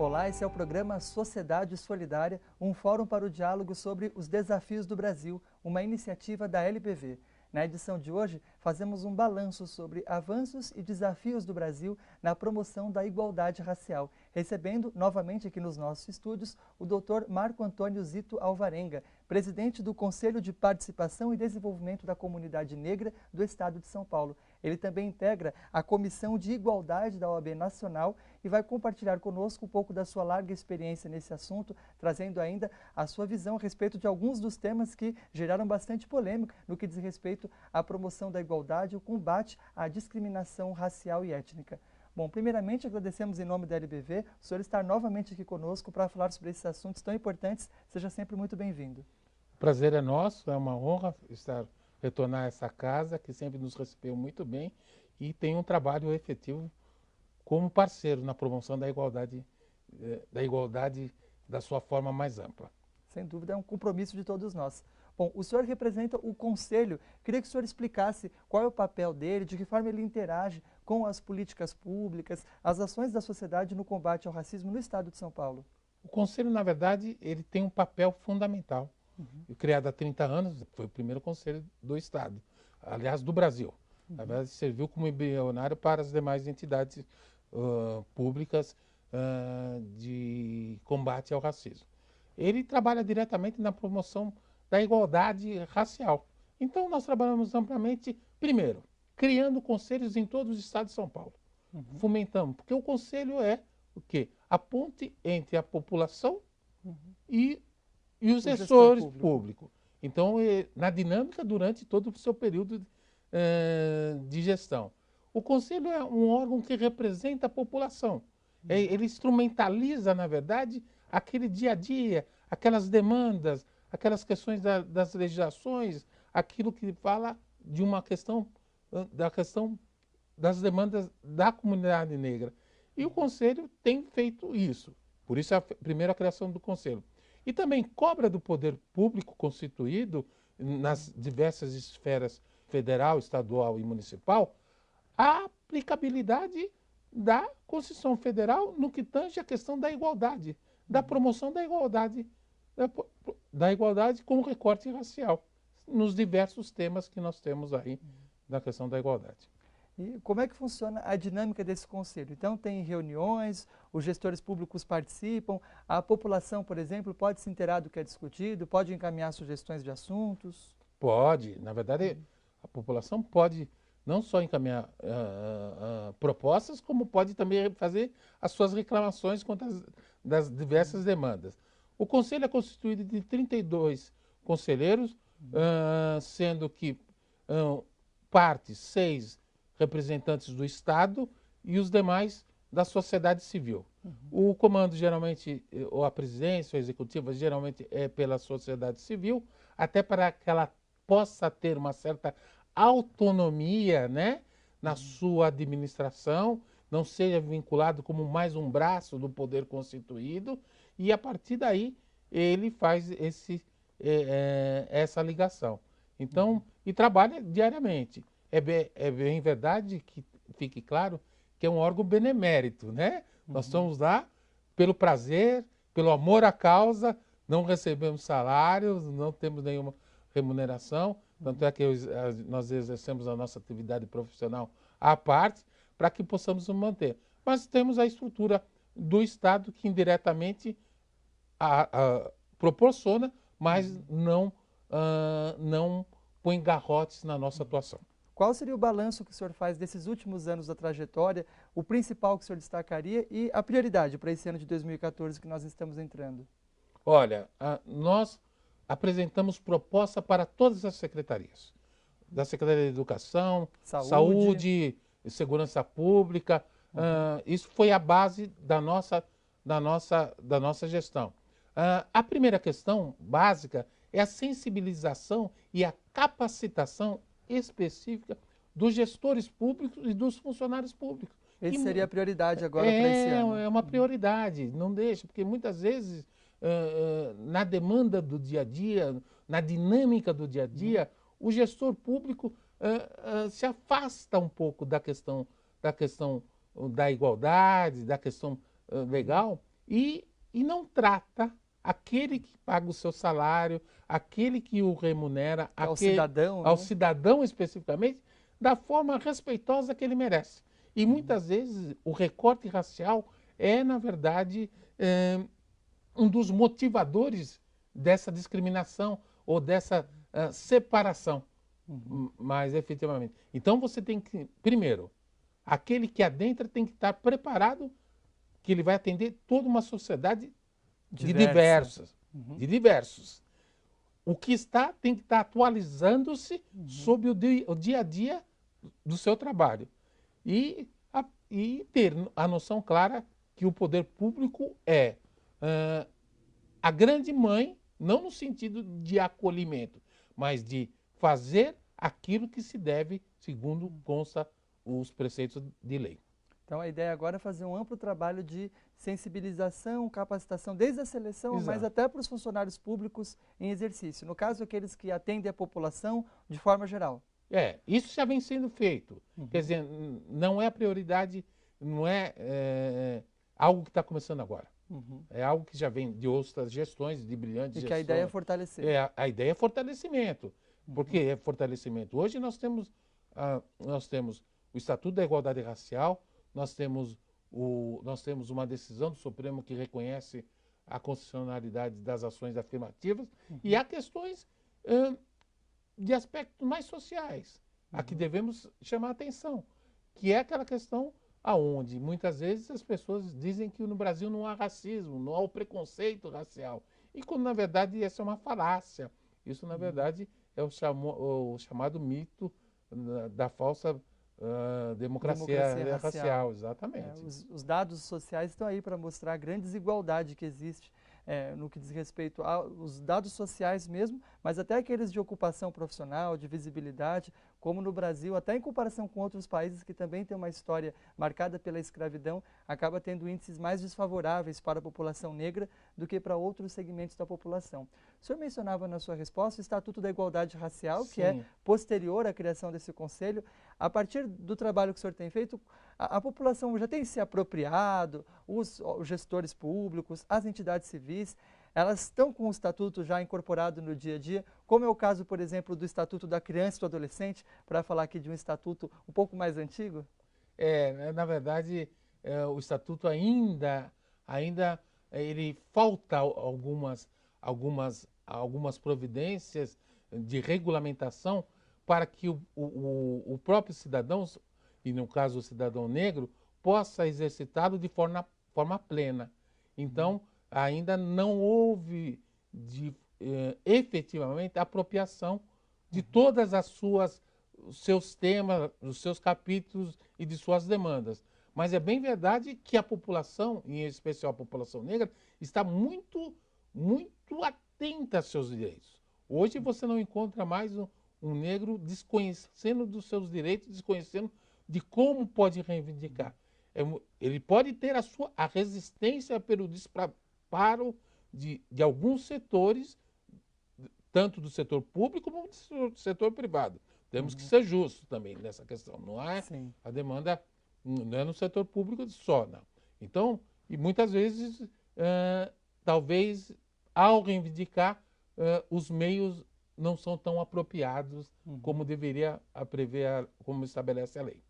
Olá, esse é o programa Sociedade Solidária, um fórum para o diálogo sobre os desafios do Brasil, uma iniciativa da LBV. Na edição de hoje, fazemos um balanço sobre avanços e desafios do Brasil na promoção da igualdade racial, recebendo novamente aqui nos nossos estúdios o Dr. Marco Antônio Zito Alvarenga, presidente do Conselho de Participação e Desenvolvimento da Comunidade Negra do Estado de São Paulo. Ele também integra a Comissão de Igualdade da OAB Nacional e vai compartilhar conosco um pouco da sua larga experiência nesse assunto, trazendo ainda a sua visão a respeito de alguns dos temas que geraram bastante polêmica no que diz respeito à promoção da igualdade e o combate à discriminação racial e étnica. Bom, primeiramente agradecemos em nome da LBV o senhor estar novamente aqui conosco para falar sobre esses assuntos tão importantes. Seja sempre muito bem-vindo. O prazer é nosso, é uma honra retornar a essa casa que sempre nos recebeu muito bem e tem um trabalho efetivo como parceiro na promoção da igualdade da sua forma mais ampla. Sem dúvida, é um compromisso de todos nós. Bom, o senhor representa o Conselho. Queria que o senhor explicasse qual é o papel dele, de que forma ele interage com as políticas públicas, as ações da sociedade no combate ao racismo no Estado de São Paulo. O Conselho, na verdade, ele tem um papel fundamental. Criado há 30 anos, foi o primeiro conselho do Estado, aliás, do Brasil. Na verdade, serviu como embrionário para as demais entidades públicas de combate ao racismo. Ele trabalha diretamente na promoção da igualdade racial. Então, nós trabalhamos amplamente, primeiro, criando conselhos em todos os estados de São Paulo. Fomentamos, porque o conselho é o quê? A ponte entre a população e os gestores públicos. Então, na dinâmica durante todo o seu período de gestão. O Conselho é um órgão que representa a população. Ele instrumentaliza, na verdade, aquele dia a dia, aquelas demandas, aquelas questões das legislações, aquilo que fala de uma questão, das demandas da comunidade negra. E o Conselho tem feito isso. Por isso, a primeira criação do Conselho. E também cobra do poder público constituído nas diversas esferas federal, estadual e municipal a aplicabilidade da Constituição Federal no que tange a questão da igualdade, da promoção da igualdade com recorte racial, nos diversos temas que nós temos aí na questão da igualdade. E como é que funciona a dinâmica desse conselho? Então, tem reuniões, os gestores públicos participam, a população, por exemplo, pode se inteirar do que é discutido, pode encaminhar sugestões de assuntos? Pode. Na verdade, a população pode não só encaminhar propostas, como pode também fazer as suas reclamações quanto das diversas demandas. O conselho é constituído de 32 conselheiros, sendo que parte 6 representantes do Estado e os demais da sociedade civil. O comando geralmente, ou a presidência, ou a executiva, geralmente é pela sociedade civil, até para que ela possa ter uma certa autonomia, né, na sua administração, não seja vinculado como mais um braço do poder constituído, e a partir daí ele faz essa ligação. Então, e trabalha diariamente. É bem verdade que fique claro que é um órgão benemérito, né? Nós estamos lá pelo prazer, pelo amor à causa, não recebemos salários, não temos nenhuma remuneração, tanto é que nós exercemos a nossa atividade profissional à parte para que possamos nos manter. Mas temos a estrutura do Estado que indiretamente proporciona, mas não põe garrotes na nossa atuação. Qual seria o balanço que o senhor faz desses últimos anos da trajetória, o principal que o senhor destacaria e a prioridade para esse ano de 2014 que nós estamos entrando? Olha, nós apresentamos proposta para todas as secretarias. Da Secretaria de Educação, Saúde e Segurança Pública. Isso foi a base da nossa gestão. A primeira questão básica é a sensibilização e a capacitação específica dos gestores públicos e dos funcionários públicos. Essa seria a prioridade agora para esse ano. É uma prioridade, não deixa, porque muitas vezes, na demanda do dia a dia, na dinâmica do dia a dia, o gestor público se afasta um pouco da questão da igualdade, da questão legal, e não trata aquele que paga o seu salário, aquele que o remunera, ao cidadão, ao né? cidadão especificamente, da forma respeitosa que ele merece. E muitas vezes o recorte racial é, na verdade, um dos motivadores dessa discriminação ou dessa separação, mais efetivamente. Então você tem que, primeiro, aquele que adentra tem que estar preparado que ele vai atender toda uma sociedade de diversos. O que está tem que estar atualizando-se sobre o dia a dia do seu trabalho e ter a noção clara que o poder público é a grande mãe, não no sentido de acolhimento, mas de fazer aquilo que se deve, segundo consta os preceitos de lei. Então a ideia agora é fazer um amplo trabalho de sensibilização, capacitação, desde a seleção, Exato. mas até para os funcionários públicos em exercício. No caso, aqueles que atendem a população de forma geral. Isso já vem sendo feito. Quer dizer, não é a prioridade, não é algo que está começando agora. É algo que já vem de outras gestões, de brilhantes gestões. E que a ideia é fortalecer. A ideia é fortalecimento. Por que é fortalecimento? Hoje nós temos o Estatuto da Igualdade Racial, nós temos uma decisão do Supremo que reconhece a constitucionalidade das ações afirmativas e há questões de aspectos mais sociais a que devemos chamar a atenção, que é aquela questão aonde muitas vezes as pessoas dizem que no Brasil não há racismo, não há o preconceito racial. E quando na verdade essa é uma falácia. Isso na verdade é o chamado mito da falsa democracia racial. Exatamente. Os dados sociais estão aí para mostrar a grande desigualdade que existe no que diz respeito aos dados sociais mesmo, mas até aqueles de ocupação profissional, de visibilidade, como no Brasil, até em comparação com outros países que também têm uma história marcada pela escravidão, acaba tendo índices mais desfavoráveis para a população negra do que para outros segmentos da população. O senhor mencionava na sua resposta o Estatuto da Igualdade Racial, Sim. que é posterior à criação desse conselho. A partir do trabalho que o senhor tem feito, a população já tem se apropriado, os gestores públicos, as entidades civis, elas estão com o Estatuto já incorporado no dia a dia, como é o caso, por exemplo, do Estatuto da Criança e do Adolescente, para falar aqui de um estatuto um pouco mais antigo? Na verdade, o Estatuto ainda ele falta algumas providências de regulamentação para que o próprio cidadão, e no caso o cidadão negro, possa exercitá-lo de forma plena. Então, ainda não houve efetivamente a apropriação de todas os seus temas, os seus capítulos e de suas demandas. Mas é bem verdade que a população, em especial a população negra, está muito, muito atenta aos seus direitos. Hoje você não encontra mais um negro desconhecendo dos seus direitos, desconhecendo de como pode reivindicar. Ele pode ter a resistência pelo despreparo de alguns setores, tanto do setor público como do setor privado. Temos que ser justos também nessa questão. Não é a demanda, não é no setor público só, não. Então, e muitas vezes, talvez, ao reivindicar, os meios não são tão apropriados como deveria prever, como estabelece a lei.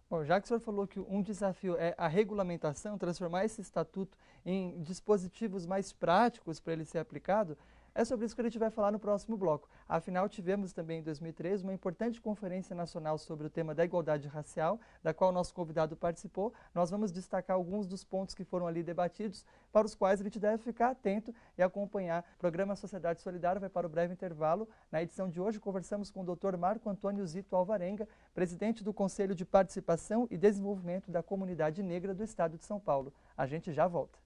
Bom, já que o senhor falou que um desafio é a regulamentação, transformar esse estatuto em dispositivos mais práticos para ele ser aplicado, é sobre isso que a gente vai falar no próximo bloco. Afinal, tivemos também em 2013 uma importante conferência nacional sobre o tema da igualdade racial, da qual o nosso convidado participou. Nós vamos destacar alguns dos pontos que foram ali debatidos, para os quais a gente deve ficar atento e acompanhar. O programa Sociedade Solidária vai para o breve intervalo. Na edição de hoje, conversamos com o Dr. Marco Antônio Zito Alvarenga, presidente do Conselho de Participação e Desenvolvimento da Comunidade Negra do Estado de São Paulo. A gente já volta.